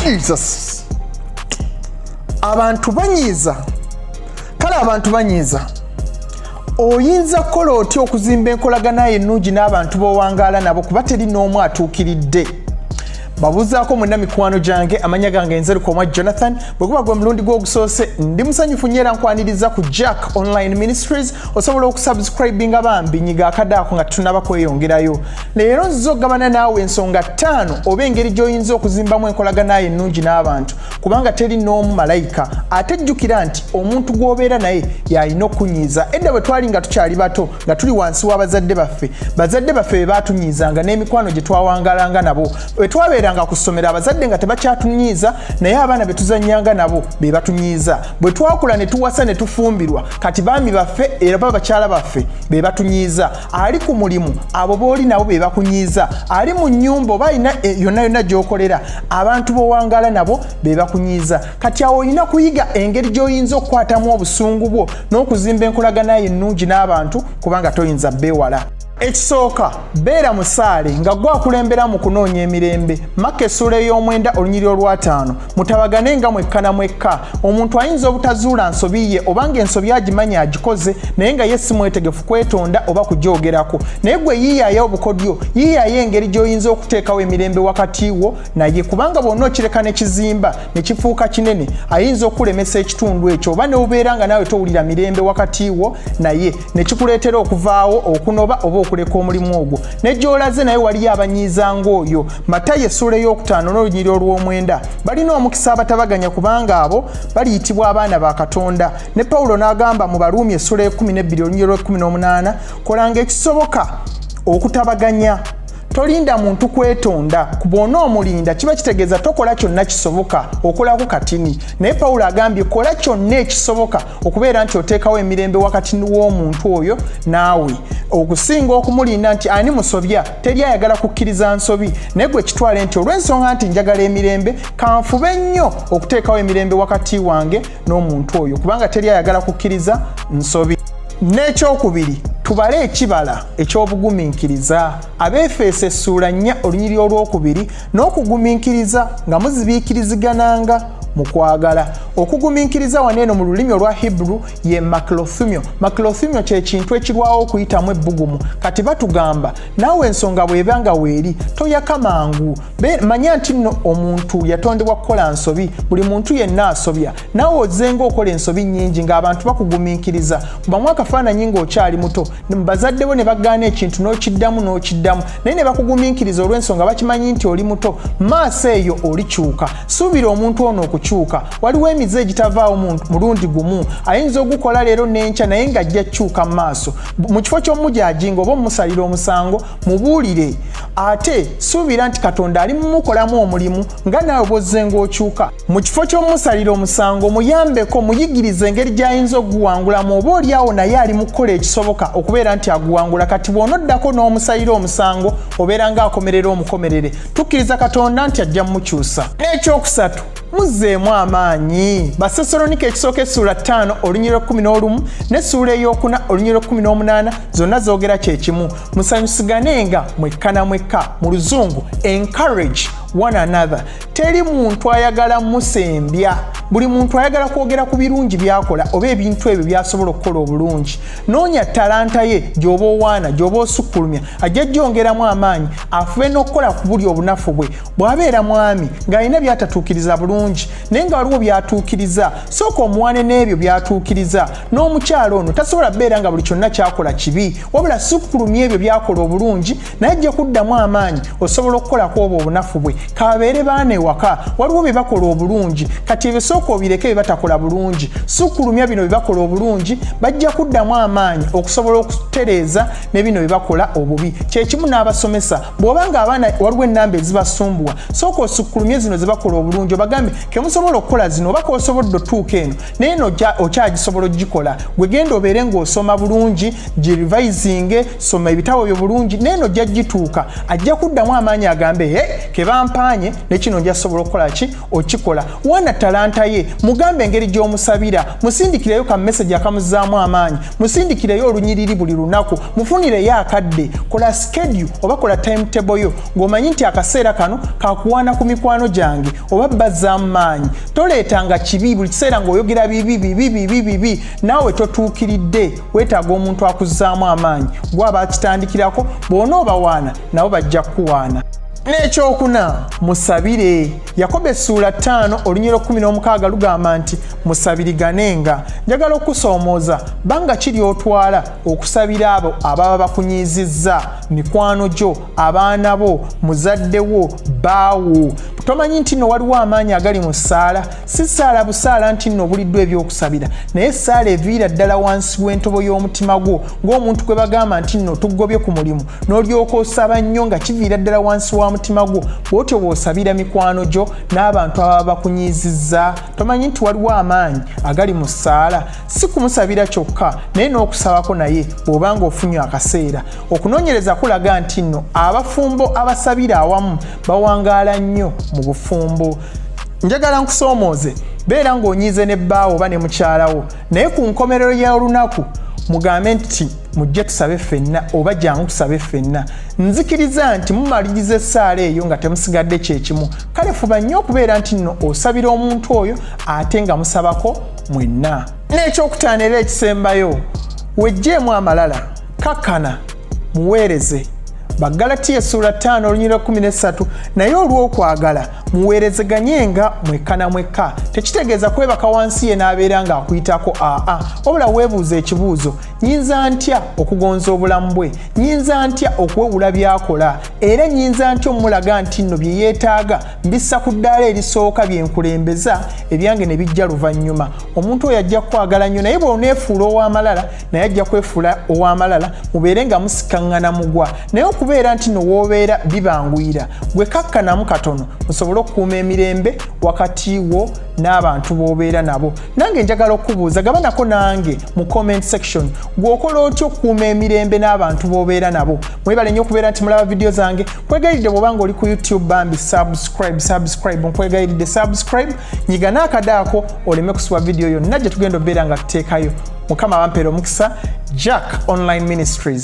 Jesus. Abantu banyiza. Kale abantu banyiza. Oyinza kola otya okuzimba enkolagana ennungi n'abantu b'owangaala nabo kuba teri n'omu atuukiridde. Babuzaako mwenna mikwano gyange amanya gange Nzerukomwa Jonathan bwe guba gwe mulundi gw'ogusoose ndi musanyufu nnyo era nkwaniriza ku Jack Online Ministries osobola okusubscribinga bambi nyiga akadaako nga tunaba kweyongerayo. Leero nziza okugabana naawe ensonga 5 oba engeri gy'oyinza okuzimbamu enkolagana ennungi n'abantu kubanga teri n'omu malayika ate jjukira nti omuntu gw'obeera naye y'alina okunyiiza. Edda bwe twali nga tukyali bato nga tuli wansi w'abazadde baffe be baatunyiizanga n'emikwano gye twawangalanga nabo bwe twabeera nga kusomera abazadde nga tebakyatunyiiza naye abaana betuzanyanga nabo be batunyiiza. Bwe twakula ne tuwasa ne tufumbirwa kati baami baffe era bakyala baffe be batunyiiza. Ali ku mulimu abo booli nabo be bakunyiiza. Ali mu nnyumba oba alina yonna gy'okolera abantu b'owangaala nabo be bakunyiiza. Kati awo olina kuyiga engeri gy'oyinza okukwatamu obusungu bwo n'okuzimba enkolagana ennungi n'abantu kubanga toyinza beewala. Ekisooka beera musaale nga gwakulembera mu kunoonya emirembe. Maka essula ey'omwenda olunyiri olwa5 mutabagane nga mwekka na mwekka. Omuntu ayinza obutazuula nsobi ye obanga ensobi agimanya agikoze naye nga ye si mwetegefu kwetonda oba kugyogerako. Naye gwe yiiyaayo obukodyo yiiyaayo engeri gy'oyinza okuteekawo emirembe wakati wo naye kubanga bwonna okireka ne kizimba ne kifuuka kinene ayinza okulemesa ekitundu ekyo oba ne ubeera nga naawe towulira mirembe wakati wo naye ne kikuleetera okuvaawo okunoba oba okuleka omulimu ogwo. Ne gy'olaze naye waliyo abanyiizanga oyo. Matayo essula ey'okutaano n'olunyiri olw'omwenda balina omukisa abatabaganya kubanga abo baliyitibwa abaana ba Katonda. Ne Pawulo n'agamba mu Baruumi essula y'e12 olunyiri olw'18 kolanga ekisoboka okutabaganya. Tolinda muntu kwetonda kubona omulinda kiba kitegeeza tokola kyonna kisoboka okolako katini. Naye Pawulo agambye kola kyonna ekisoboka okubeera nti oteekawo emirembe wakati w'omuntu oyo naawe okusinga okumulinda nti ani musobya teri ayagala kukkiriza nsobi. Naye gwe kitwale nti olw'ensonga nti njagala emirembe kanfube nnyo okuteekawo emirembe wakati wange n'omuntu oyo kubanga teri ayagala kukkiriza nsobi. N'ekyokubiri tubale ekibala eky'obugumiikiriza. Abeefeso essula 4 olunyiri olw'okubiri n'okugumiikiriza nga muzibiikirizigananga mu kwagala. Okugumiikiriza waneeno mu lulimi olwa Hebrew ye maklothumio. Maklothumio kye kintu ekirwawo okuyitamu ebbugumu. Kati batugamba naawe ensonga bw'eba nga weeri toyaka mangu. Manya nti nno omuntu yatondebwa kukola nsobi. Buli muntu yenna asobya. Naawe ozzenga okola ensobi nnyingi ng'abantu bakugumiikiriza. Bamu akafaananyi ng'okyali muto bazadde bo ne bagaana ekintu n'okiddamu naye ne bakugumiikiriza olw'ensonga bakimanyi nti oli muto. Maaso eyo olikyuka. Suubira omuntu ono okukyuka. Waliwo emize egitavaawo mulundi gumu ayinza ogukola leero n'enkya naye ng'ajja kyuka mu maaso. Mu kifo ky'omujajinga oba omusalira omusango mubuulire. Ate suubira nti Katonda ali mumukolamu omulimu nga naawe bw'ozzenga okyuka. Mu kifo ky'omusalira omusango muyambeko muyigirize engeri gy'ayinza okuguwangulamu oba oli awo naye ali mu kukola ekisoboka okubeera nti aguwangula. Kati bw'onoddako n'omusalira omusango obeera ng'akomerera omukomerere. Tukkiriza Katonda nti ajja mmukyusa. N'ekyokusatu muzzeemu amaanyi. Basessalonike ekisooka essula 5 olunyiri olw'11 n'essula ey'okuna olunyiri olw'18 zonna zoogera kye kimu. Musanyusiganenga mwekka na mwekka. Mu Luzungu encourage one another. Teri muntu ayagala musembya. Buli muntu ayagala kwogera ku birungi byakola oba ebintu ebyo byasobola okukola obulungi. Noonya talanta ye gy'oba owaana gy'oba osukkulumya ajja gyongeramu amaanyi afube n'okukola ku buli obunafu bwe. Bw'abeera mwami ng'alina byatatuukiriza bulungi naye nga waliwo byatuukiriza sooka omuwane n'ebyo byatuukiriza. N'omukyalo ono tasobola beera nga buli kyonna kyakola kibi wabula sukkulumya ebyo byakola obulungi naye ajja kuddamu amaanyi osobola okukolako obwo obunafu bwe. Kabeere baana ewaka waliwo bye bakola obulungi kati ebyo sooka obireke bye batakola bulungi. Sukkulumya bino bye bakola obulungi bajja kuddamu amaanyi okusobola okutereeza ne bino bye bakola obubi. Kye kimu n'abasomesa bw'oba nga abaana waliwo ennamba ezibasumbuwa sooka osukkulumye zino ze bakola obulungi obagambe ke musobola okukola zino oba k'osobodde otuuka eno naye eno okyagisobola ogikola. Gwe genda obeere ng'osoma bulungi girivayizinge soma ebitabo byo bulungi naye eno ojja gituuka ajja kuddamu amaanyi agambe ke bampaanye ne kino nja sobola okukola ki okikola. Wana talanta ye mugambe engeri gy'omusabira musindikireyo ka message akamuzaamu amaanyi musindikireyo olunyiriri buli lunaku mufunireyo akadde kola schedule oba kola timetable yo ng'omanyi nti akaseera kano kakuwaana ku mikwano gyange oba bazzaamu maanyi toleetanga kibi buli kiseera ng'oyogera bibi naawe totuukiridde weetaaga omuntu akuzzaamu amaanyi gwaba akitandikirako bw'onoobawaana nabo bajja kukuwaana. N'ekyokuna musabire. Yakobo essula 5 olunyiro 16 lugamba nti musabiriganenga. Njagala okusoomooza banga kiri otwala okusabira abo ababa bakunyizizza mikwano gyo abaana bo muzadde wo baawo. Tomanyi nti no waliwo amaanyi agali mu ssaala si ssaala busaala nti no buliddwa ebyokusabira naye ssaala eviira ddala wansi w'entobo y'omutima gwo ng'omuntu gwe bagamba nti no tugobye ku mulimu n'olyoka osaba nnyo nga kiviira ddala wansi wa mutima gwo bw'otyo bw'osabira mikwano gyo n'abantu ababa bakunyizizza. Tomanyi nti waliwo amaanyi agali mu ssaala si kumusabira kyokka naye n'okusabako naye bw'obanga ofunye akaseera. Okunoonyereza kulaga nti nno abafumbo abasabira awamu bawangaala nnyo mu bufumbo. Njagala nkusoomooze beera ng'onyiize ne bbaawo oba ne mukyalawo naye ku nkomerero y'olunaku mugambe nti mujje tusabe ffenna oba jangu tusabe ffenna. Nzikiriza nti mumaliriza essaala eyo nga temusigadde kyekimu. Kale fuba nnyo okubeera nti nno osabira omuntu oyo ate nga musabako mwenna. N'ekyokutaano era ekisembayo wejjeemu amalala kakkana muweereze. Bagalatiya essula 5 olunyiro 13 naye olw'okwagala muweerezeganyenga mwekka na mwekka. Tekitegeeza kwebaka wansi ye n'abeera ng'akuyitako wabula weebuuza ekibuuzo nyinza ntya okugonza obulamu bwe nyinza ntya okwewula by'akola era nyinza ntya omulaga nti nno bye yeetaaga mbissa ku ddaala erisooka bye nkulembeza ebyange ne bijja luvannyuma. Omuntu oyo ajja kwagala nnyo naye bw'oneefuula ow'amalala naye ajja kwefuula ow'amalala mubeere nga musikkaŋŋana mugwa naye okubeera nti no w'obeera bibanguyira gwe kakkanamu katono osobole okukuuma emirembe wakati wo n'abantu b'obeera nabo. Nange njagala okubuuza gabanako nange mu comment section gw'okola otya okukuuma emirembe n'abantu b'obeera nabo. Mwebale nnyo okubeera nti mulaba video zange. Nkwegayiridde bw'obanga oli ku YouTube bambi subscribe nkwegayiridde subscribe nyiga n'akadaako oleme kusubwa video yonna gye tugenda obeera nga tuteekayo. Mukama bampeera omukisa. Jack Online Ministries.